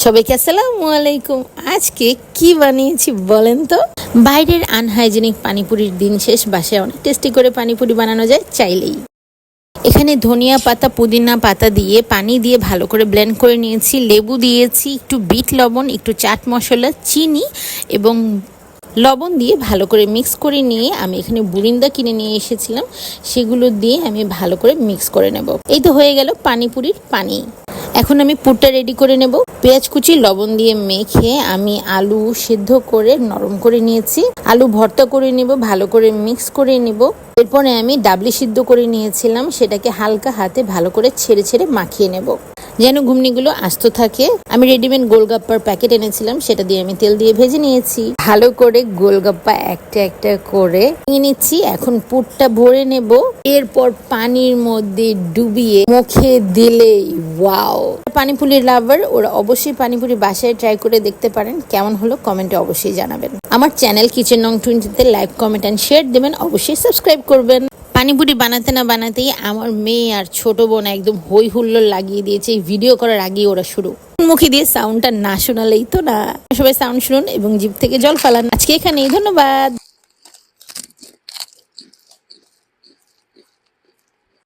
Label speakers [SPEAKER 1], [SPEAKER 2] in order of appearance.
[SPEAKER 1] সবাইকে আসসালামু আলাইকুম। আজকে কি বানিয়েছি বলেন তো? বাইরের আনহাইজেনিক পানিপুরির দিন শেষ, বাসায় অনেক টেস্টি করে পানিপুরি বানানো যায় চাইলেই। এখানে ধনিয়া পাতা পুদিনা পাতা দিয়ে পানি দিয়ে ভালো করে ব্লেন্ড করে নিয়েছি, লেবু দিয়েছি, একটু বিট লবণ, একটু চাট মশলা, চিনি এবং লবণ দিয়ে ভালো করে মিক্স করে নিয়ে আমি এখানে বুরিন্দা কিনে নিয়ে এসেছিলাম, সেগুলো দিয়ে আমি ভালো করে মিক্স করে নেব। এই তো হয়ে গেল পানিপুরির পানি। এখন আমি পুরটা রেডি করে নেব। পেঁয়াজ কুচি লবণ দিয়ে মেখে আমি আলু সিদ্ধ করে নরম করে নিয়েছি। আলু ভর্তা করে নেব, ভালো করে মিক্স করে নেব। এরপরে আমি ডাবলি সিদ্ধ করে নিয়েছিলাম, সেটাকে হালকা হাতে ভালো করে ছেড়ে ছেড়ে মাখিয়ে নেব যেন ঘুগনিগুলো আস্ত থাকে। আমি রেডিমেড গোলগাপ্পার প্যাকেট এনেছিলাম, সেটা দিয়ে আমি তেল দিয়ে ভেজে নিয়েছি। ভালো করে গোলগাপ্পা একটা একটা করে নিয়ে নিচ্ছি। এখন পুরটা ভরে নেব, এরপর পানির মধ্যে ডুবিয়ে মুখে দিলেই ওয়াও। পানিপুরি লাভার ওরা অবশ্যই পানিপুরি বাসায় ট্রাই করে দেখতে পারেন। কেমন হলো কমেন্টে অবশ্যই জানাবেন। আমার চ্যানেল কিচেন নং 20-তে লাইক কমেন্ট অ্যান্ড শেয়ার দেবেন, অবশ্যই সাবস্ক্রাইব করবেন। পানিপুরি বানাতে না বানাতেই আমার মেয়ে আর ছোট বোন একদম হই হুল্লোড় লাগিয়ে দিয়েছে। এই ভিডিও করার আগেই ওরা শুরু। মুখে দিয়ে সাউন্ডটা না শোনালেই তো না। সবাই সাউন্ড শুনুন এবং জিভ থেকে জল ফালান। আজকে এখানেই, ধন্যবাদ।